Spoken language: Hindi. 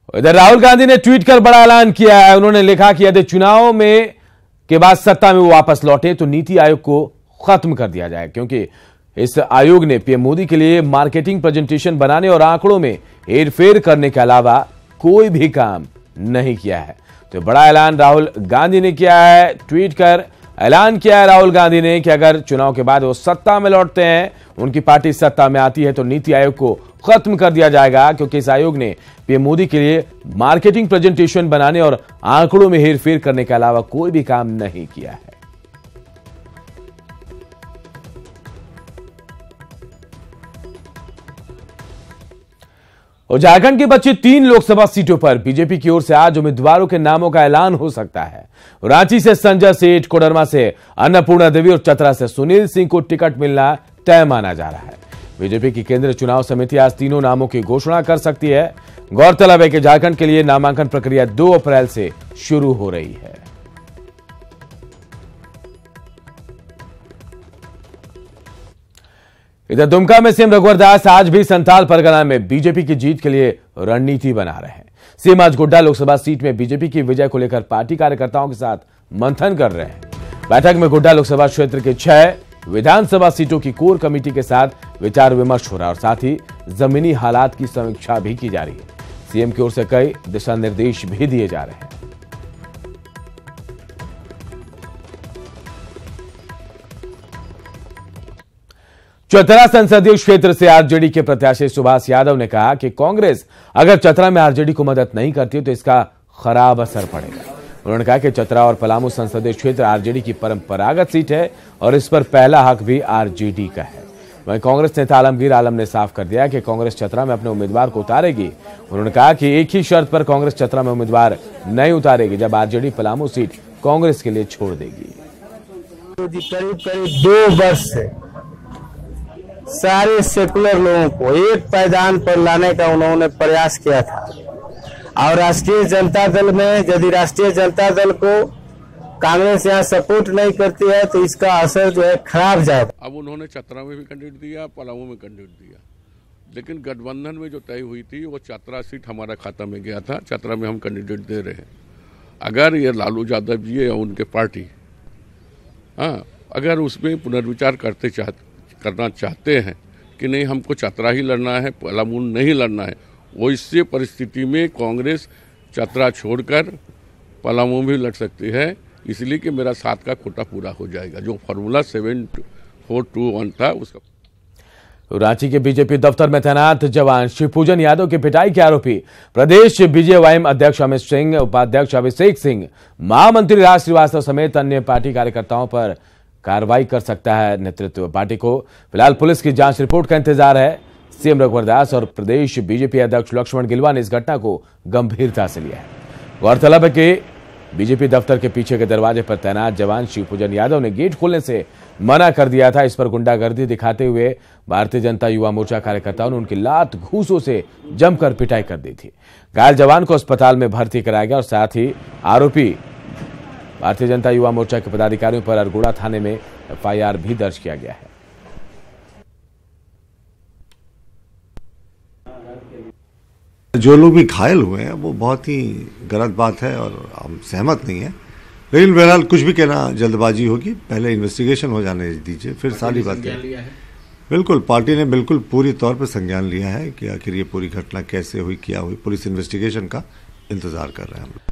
इधर राहुल गांधी ने ट्वीट कर बड़ा ऐलान किया है। उन्होंने लिखा कि यदि चुनाव में के बाद सत्ता में वो वापस लौटे तो नीति आयोग को खत्म कर दिया जाए, क्योंकि इस आयोग ने पीएम मोदी के लिए मार्केटिंग प्रेजेंटेशन बनाने और आंकड़ों में हेरफेर करने के अलावा कोई भी काम नहीं किया है। तो बड़ा ऐलान राहुल गांधी ने किया है। ट्वीट कर ऐलान किया है राहुल गांधी ने कि अगर चुनाव के बाद वो सत्ता में लौटते हैं, उनकी पार्टी सत्ता में आती है, तो नीति आयोग को खत्म कर दिया जाएगा, क्योंकि इस आयोग ने पीएम मोदी के लिए मार्केटिंग प्रेजेंटेशन बनाने और आंकड़ों में हेरफेर करने के अलावा कोई भी काम नहीं किया है। और झारखंड की बची 3 लोकसभा सीटों पर बीजेपी की ओर से आज उम्मीदवारों के नामों का ऐलान हो सकता है। रांची से संजय सेठ, कोडरमा से अन्नपूर्णा देवी और चतरा से सुनील सिंह को टिकट मिलना तय माना जा रहा है। बीजेपी की केंद्रीय चुनाव समिति आज तीनों नामों की घोषणा कर सकती है। गौरतलब है कि झारखंड के लिए नामांकन प्रक्रिया 2 अप्रैल से शुरू हो रही है। इधर दुमका में सीएम रघुवर दास आज भी संथाल परगना में बीजेपी की जीत के लिए रणनीति बना रहे हैं। सीएम आज गोड्डा लोकसभा सीट में बीजेपी की विजय को लेकर पार्टी कार्यकर्ताओं के साथ मंथन कर रहे हैं। बैठक में गोड्डा लोकसभा क्षेत्र के 6 विधानसभा सीटों की कोर कमेटी के साथ विचार विमर्श हो रहा है और साथ ही जमीनी हालात की समीक्षा भी की जा रही है। सीएम की ओर से कई दिशा निर्देश भी दिए जा रहे हैं। चतरा संसदीय क्षेत्र से आरजेडी के प्रत्याशी सुभाष यादव ने कहा कि कांग्रेस अगर चतरा में आरजेडी को मदद नहीं करती तो इसका खराब असर पड़ेगा। उन्होंने कहा कि चतरा और पलामू संसदीय क्षेत्र आरजेडी की परंपरागत सीट है और इस पर पहला हक भी आरजेडी का है। वहीं कांग्रेस नेता आलमगीर आलम ने साफ कर दिया कि कांग्रेस चतरा में अपने उम्मीदवार को उतारेगी। उन्होंने कहा कि एक ही शर्त पर कांग्रेस चतरा में उम्मीदवार नहीं उतारेगी, जब आरजेडी पलामू सीट कांग्रेस के लिए छोड़ देगी। करीब 2 वर्ष से सारे सेकुलर लोगों को एक पायदान पर लाने का उन्होंने प्रयास किया था और राष्ट्रीय जनता दल में यदि राष्ट्रीय जनता दल को कांग्रेस यहाँ सपोर्ट नहीं करती है तो इसका असर जो है खराब जाएगा। अब उन्होंने चतरा में भी कैंडिडेट दिया, पलामू में कैंडिडेट दिया, लेकिन गठबंधन में जो तय हुई थी वो चतरा सीट हमारा खाता में गया था। चतरा में हम कैंडिडेट दे रहे हैं। अगर ये लालू यादव जी या उनके पार्टी अगर उसमें पुनर्विचार करना चाहते हैं कि नहीं हमको चतरा ही लड़ना है, पलामू नहीं लड़ना है, वो इससे परिस्थिति में कांग्रेस चतरा छोड़कर पलामू भी लड़ सकती है, इसलिए कि मेरा 7 का कोटा पूरा हो जाएगा। जो फॉर्मूला 7421 था उसका। रांची के बीजेपी दफ्तर में तैनात जवान शिवपूजन यादव की पिटाई के आरोपी प्रदेश बीजेवाईएम अध्यक्ष अमित सिंह, उपाध्यक्ष अभिषेक सिंह, महामंत्री राज श्रीवास्तव समेत अन्य पार्टी कार्यकर्ताओं पर कार्रवाई कर सकता है नेतृत्व। पार्टी को फिलहाल पुलिस की जांच रिपोर्ट का इंतजार है। सीएम रघुवर दास और प्रदेश बीजेपी अध्यक्ष लक्ष्मण गिलुआ ने इस घटना को गंभीरता से लिया है। गौरतलब है कि बीजेपी दफ्तर के पीछे के दरवाजे पर तैनात जवान शिवपूजन यादव ने गेट खोलने से मना कर दिया था। इस पर गुंडागर्दी दिखाते हुए भारतीय जनता युवा मोर्चा कार्यकर्ताओं ने उनकी लात घूंसों से जमकर पिटाई कर दी थी। घायल जवान को अस्पताल में भर्ती कराया गया और साथ ही आरोपी भारतीय जनता युवा मोर्चा के पदाधिकारियों पर अरगोड़ा थाने में एफआईआर भी दर्ज किया गया है। जो लोग भी घायल हुए हैं वो बहुत ही गलत बात है और हम सहमत नहीं है, लेकिन बहरहाल कुछ भी कहना जल्दबाजी होगी। पहले इन्वेस्टिगेशन हो जाने दीजिए, फिर सारी बातें। बिल्कुल, पार्टी ने बिल्कुल पूरी तौर पर संज्ञान लिया है कि आखिर ये पूरी घटना कैसे हुई, क्या हुई। पुलिस इन्वेस्टिगेशन का इंतजार कर रहे हैं हम।